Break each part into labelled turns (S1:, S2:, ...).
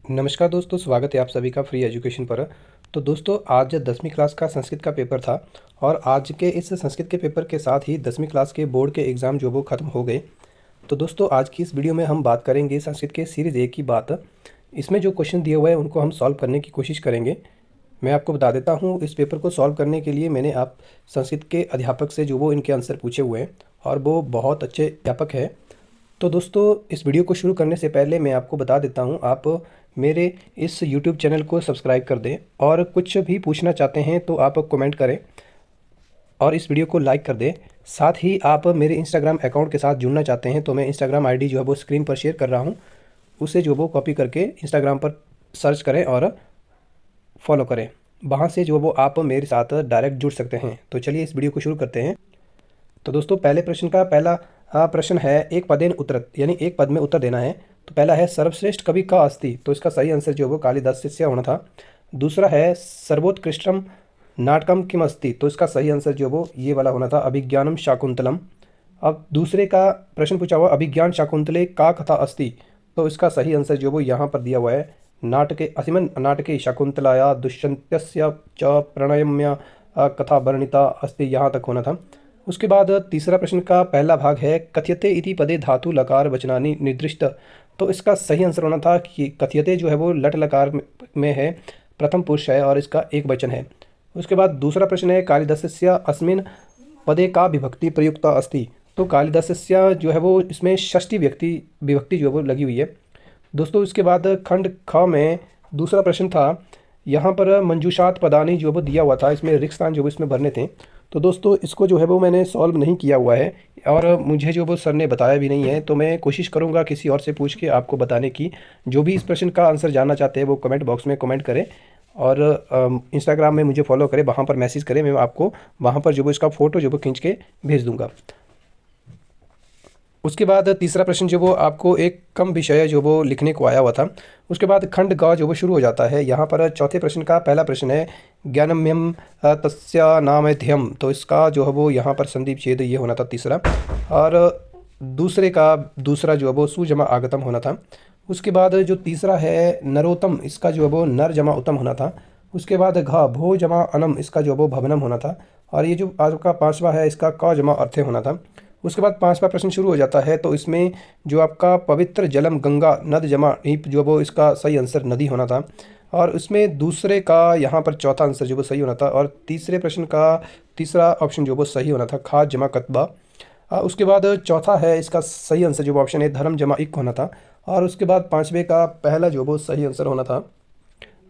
S1: नमस्कार दोस्तों, स्वागत है आप सभी का फ्री एजुकेशन पर। तो दोस्तों, आज 10वीं क्लास का संस्कृत का पेपर था और आज के इस संस्कृत के पेपर के साथ ही 10वीं क्लास के बोर्ड के एग्ज़ाम जो वो ख़त्म हो गए। तो दोस्तों, आज की इस वीडियो में हम बात करेंगे संस्कृत के सीरीज़ ए की बात। इसमें जो क्वेश्चन दिए हुए हैं उनको हम सॉल्व करने की कोशिश करेंगे। मैं आपको बता देता हूँ, इस पेपर को सॉल्व करने के लिए मैंने आप संस्कृत के अध्यापक से जो वो इनके आंसर पूछे हुए हैं और वो बहुत अच्छे अध्यापक है। तो दोस्तों, इस वीडियो को शुरू करने से पहले मैं आपको बता देता हूँ, आप मेरे इस YouTube चैनल को सब्सक्राइब कर दें और कुछ भी पूछना चाहते हैं तो आप कमेंट करें और इस वीडियो को लाइक कर दें। साथ ही आप मेरे इंस्टाग्राम अकाउंट के साथ जुड़ना चाहते हैं तो मैं इंस्टाग्राम आईडी जो है वो स्क्रीन पर शेयर कर रहा हूँ, उसे जो वो कॉपी करके इंस्टाग्राम पर सर्च करें और फॉलो करें। वहाँ से जो वो आप मेरे साथ डायरेक्ट जुड़ सकते हैं। तो चलिए इस वीडियो को शुरू करते हैं। तो दोस्तों, पहले प्रश्न का पहला प्रश्न है एक पदेन उत्तरत, यानी एक पद में उत्तर देना है। तो पहला है सर्वश्रेष्ठ कवि का अस्ति, तो इसका सही आंसर जो वो कालिदासस्य होना था। दूसरा है सर्वोत्कृष्टम नाटकम किम अस्ति, तो इसका सही आंसर जो वो ये वाला होना था अभिज्ञानम शाकुंतलम। अब दूसरे का प्रश्न पूछा हुआ अभिज्ञान शाकुंतले का कथा अस्ति, तो इसका सही आंसर जो वो यहाँ पर दिया हुआ है नाटके असिमन नाटके शाकुंतलाया दुष्यंत्यस्य च प्रणयम्य कथा वर्णिता अस्ति, यहाँ तक होना था। उसके बाद तीसरा प्रश्न का पहला भाग है कथ्यते इति पदे धातु लकार वचनानि निर्दिष्ट, तो इसका सही आंसर होना था कि कथ्यते जो है वो लट लकार में है, प्रथम पुरुष है और इसका एक वचन है। उसके बाद दूसरा प्रश्न है कालिदासस्य अस्मिन् पदे का विभक्ति प्रयुक्ता अस्ति, तो कालिदासस्य जो है वो इसमें षष्ठी विभक्ति जो है वो लगी हुई है। दोस्तों, इसके बाद खंड ख में दूसरा प्रश्न था, यहाँ पर मंजूषात पदानी जो वो दिया हुआ था, इसमें रिक्त स्थान जो वो इसमें भरने थे। तो दोस्तों, इसको जो है वो मैंने सॉल्व नहीं किया हुआ है और मुझे जो वो सर ने बताया भी नहीं है, तो मैं कोशिश करूँगा किसी और से पूछ के आपको बताने की। जो भी इस प्रश्न का आंसर जानना चाहते हैं वो कमेंट बॉक्स में कमेंट करें और इंस्टाग्राम में मुझे फॉलो करें, वहाँ पर मैसेज करें, मैं आपको वहाँ पर जो वो इसका फ़ोटो जो वो खींच के भेज दूँगा। उसके बाद तीसरा प्रश्न जो वो आपको एक कम विषय जो वो लिखने को आया हुआ था। उसके बाद खंड ग जो वो शुरू हो जाता है। यहाँ पर चौथे प्रश्न का पहला प्रश्न है ज्ञानम्यम तस्या नामध्यम, तो इसका जो है वो यहाँ पर संदीप छेद ये होना था तीसरा, और दूसरे का दूसरा जो है वो सुजमा आगतम होना था। उसके बाद जो तीसरा है नरोत्तम, इसका जो है वो नर जमा उत्तम होना था। उसके बाद घ भो जमा अनम, इसका जो है वो भवनम होना था। और ये जो आपका पाँचवा है इसका क जमा अर्थे होना था। उसके बाद पांचवा प्रश्न शुरू हो जाता है, तो इसमें जो आपका पवित्र जलम गंगा नद जमा ईप जो वो इसका सही आंसर नदी होना था। और उसमें दूसरे का यहाँ पर चौथा आंसर जो वो सही होना था और तीसरे प्रश्न का तीसरा ऑप्शन जो वो सही होना था खाद जमा कतबा। उसके बाद चौथा है इसका सही आंसर जो वो ऑप्शन है धर्म जमा इक होना था। और उसके बाद पाँचवें का पहला जो वो सही आंसर होना था।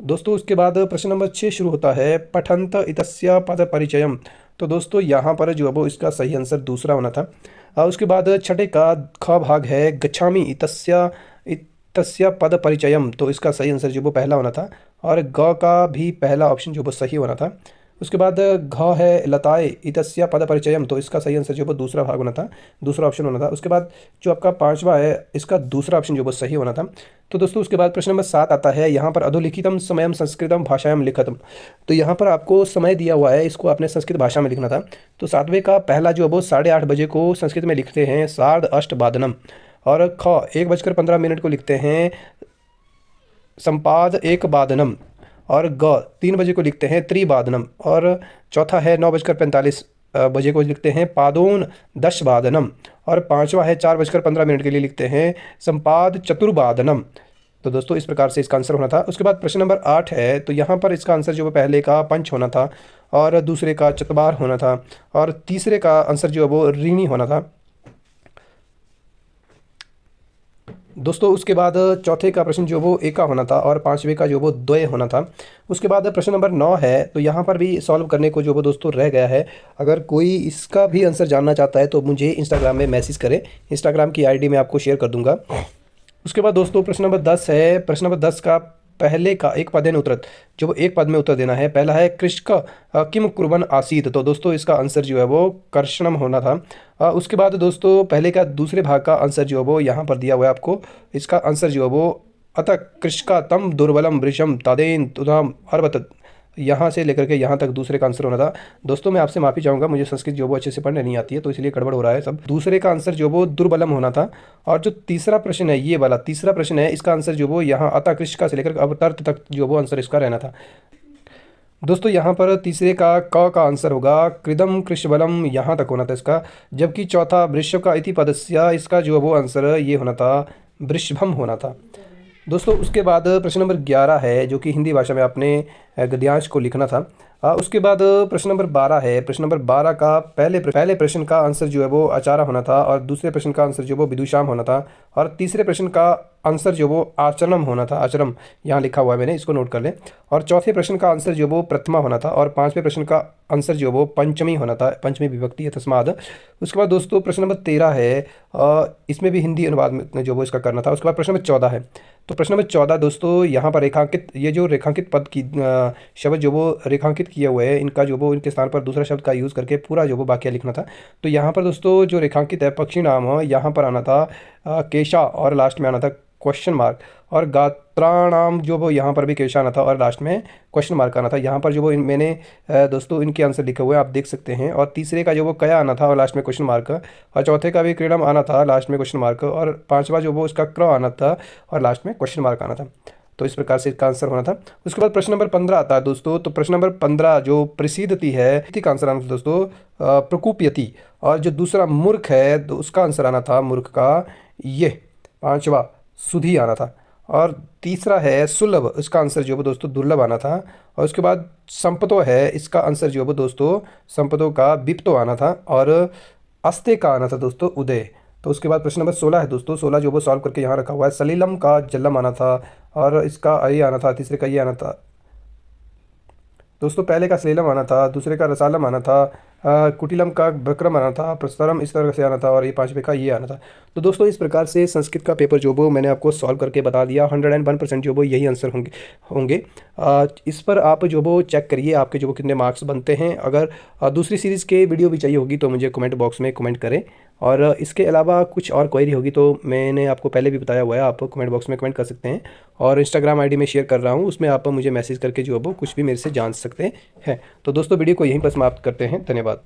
S1: दोस्तों, उसके बाद प्रश्न नंबर 6 शुरू होता है पठंत इतस्य पद परिचयम, तो दोस्तों यहाँ पर जो है वो इसका सही आंसर दूसरा होना था। उसके बाद छठे का ख भाग है गच्छामि इतस्य पद परिचयम, तो इसका सही आंसर जो वो पहला होना था और ग का भी पहला ऑप्शन जो वो सही होना था। उसके बाद घ है लताए इतस्य पद परिचयम, तो इसका सही आंसर जो वो दूसरा भाग होना था, दूसरा ऑप्शन होना था। उसके बाद जो आपका पांचवा है इसका दूसरा ऑप्शन जो वो सही होना था। तो दोस्तों, उसके बाद प्रश्न नंबर 7 आता है, यहाँ पर अधोलिखितम समयम संस्कृतम भाषायाम लिखतम, तो यहाँ पर आपको समय दिया हुआ है, इसको आपने संस्कृत भाषा में लिखना था। तो सातवें का पहला जो है वो 8:30 बजे को संस्कृत में लिखते हैं सार्ध अष्ट बादनम, और ख 1:15 को लिखते हैं संपाद एक बादनम, और ग 3 बजे को लिखते हैं त्रिबादनम, और चौथा है 9:45 बजे को लिखते हैं पादोन 10 बादनम, और पांचवा है 4:15 के लिए लिखते हैं संपाद चतुर्बादनम। तो दोस्तों, इस प्रकार से इसका आंसर होना था। उसके बाद प्रश्न नंबर 8 है, तो यहाँ पर इसका आंसर जो पहले का पंच होना था और दूसरे का चतबार होना था और तीसरे का आंसर जो है वो ऋणी होना था। दोस्तों, उसके बाद चौथे का प्रश्न जो वो एका होना था और पांचवे का जो वो द्वय होना था। उसके बाद प्रश्न नंबर 9 है, तो यहाँ पर भी सॉल्व करने को जो वो दोस्तों रह गया है। अगर कोई इसका भी आंसर जानना चाहता है तो मुझे इंस्टाग्राम में मैसेज करें, इंस्टाग्राम की आईडी मैं आपको शेयर कर दूंगा। उसके बाद दोस्तों प्रश्न नंबर 10 है। प्रश्न नंबर 10 का पहले का एक पदेन उत्तरत, जो वो एक पद में उत्तर देना है। पहला है कृष्क किम कुर्बन आसीत, तो दोस्तों इसका आंसर जो है वो कर्षणम होना था। उसके बाद दोस्तों पहले का दूसरे भाग का आंसर जो है वो यहाँ पर दिया हुआ है आपको, इसका आंसर जो है वो अतः कृष्का तम दुर्बलम वृषम तदेन तुधाम अर्वत, यहाँ से लेकर के यहाँ तक दूसरे का आंसर होना था। दोस्तों मैं आपसे माफ़ी चाहूँगा, मुझे संस्कृत जो वो अच्छे से पढ़ने नहीं आती है, तो इसलिए गड़बड़ हो रहा है सब। दूसरे का आंसर जो वो दुर्बलम होना था। और जो तीसरा प्रश्न है, ये वाला तीसरा प्रश्न है, इसका आंसर जो वो यहाँ अतकृष्ण से लेकर अवतर्त तक जो वो आंसर इसका रहना था। दोस्तों यहाँ पर तीसरे का आंसर होगा कृदम कृष्णबलम, यहाँ तक होना था इसका। जबकि चौथा वृषभ का इति पदस्य, इसका जो वो आंसर ये होना था, वृषभम होना था। दोस्तों उसके बाद प्रश्न नंबर 11 है, जो कि हिंदी भाषा में आपने गद्यांश को लिखना था। उसके बाद प्रश्न नंबर 12 है। प्रश्न नंबर 12 का पहले प्रश्न का आंसर जो है वो आचारा होना था, और दूसरे प्रश्न का आंसर जो वो विदुषाम होना था, और तीसरे प्रश्न का आंसर जो वो आचरम होना था। आचरम यहाँ लिखा हुआ है मैंने, इसको नोट कर लें। और चौथे प्रश्न का आंसर जो वो प्रथमा होना था, और पांचवें प्रश्न का आंसर जो वो पंचमी होना था, पंचमी विभक्ति है तस्माद। उसके बाद दोस्तों प्रश्न नंबर 13 है, इसमें भी हिंदी अनुवाद में जो वो इसका करना था। उसके बाद प्रश्न नंबर 14 है। तो प्रश्न नंबर 14 दोस्तों यहाँ पर रेखांकित, ये जो रेखांकित पद की शब्द जो वो रेखांकित किए हुए हैं, इनका जो वो इनके स्थान पर दूसरा शब्द का यूज़ करके पूरा जो वो वाक्य लिखना था। तो यहाँ पर दोस्तों जो रेखांकित है पक्षी नाम हो, यहाँ पर आना था केशा, और लास्ट में आना था क्वेश्चन मार्क। और गात्राणाम जो वो यहाँ पर भी केशा आना था, और लास्ट में क्वेश्चन मार्क आना था। यहाँ पर जो वो मैंने दोस्तों इनके आंसर लिखे हुए हैं, आप देख सकते हैं। और तीसरे का जो वो कया आना था, और लास्ट में क्वेश्चन मार्क। और चौथे का भी क्रीडम आना था, लास्ट में क्वेश्चन मार्क। और पांचवा जो वो उसका क्र आना था, और लास्ट में क्वेश्चन मार्क आना था। तो इस प्रकार से इसका आंसर होना था। उसके बाद प्रश्न नंबर 15 आता है दोस्तों। तो प्रश्न नंबर 15 जो प्रसिद्धति है, का आंसर आना था दोस्तों प्रकोपयति। और जो दूसरा मूर्ख है, तो उसका आंसर आना था मूर्ख का ये पांचवा सुधी आना था। और तीसरा है सुलभ, इसका आंसर जो वो दोस्तों दुर्लभ आना था। और उसके बाद संपतो है, इसका आंसर जो वो दोस्तों संपतो का विप्तो आना था। और अस्ते का आना था दोस्तों उदय। तो उसके बाद प्रश्न नंबर 16 है दोस्तों। 16 जो वो सॉल्व करके यहाँ रखा हुआ है। सलीलम का जल्लम आना था, और इसका ये आना था, तीसरे का ये आना था दोस्तों। पहले का सलीलम आना था, दूसरे का रसालम आना था, कुटिलम का बक्रम आना था, प्रस्तरम इस तरह से आना था, और ये पांचवे का ये आना था। तो दोस्तों इस प्रकार से संस्कृत का पेपर जो वो मैंने आपको सॉल्व करके बता दिया। 101% जो वो यही आंसर होंगे। इस पर आप जो वो चेक करिए आपके जो वो कितने मार्क्स बनते हैं। अगर दूसरी सीरीज़ के वीडियो भी चाहिए होगी तो मुझे कमेंट बॉक्स में कमेंट करें। और इसके अलावा कुछ और क्वेरी होगी तो मैंने आपको पहले भी बताया हुआ है, आप कमेंट बॉक्स में कमेंट कर सकते हैं। और इंस्टाग्राम आईडी में शेयर कर रहा हूँ, उसमें आप मुझे मैसेज करके जो है वो कुछ भी मेरे से जान सकते हैं। तो दोस्तों वीडियो को यहीं पर समाप्त करते हैं। धन्यवाद।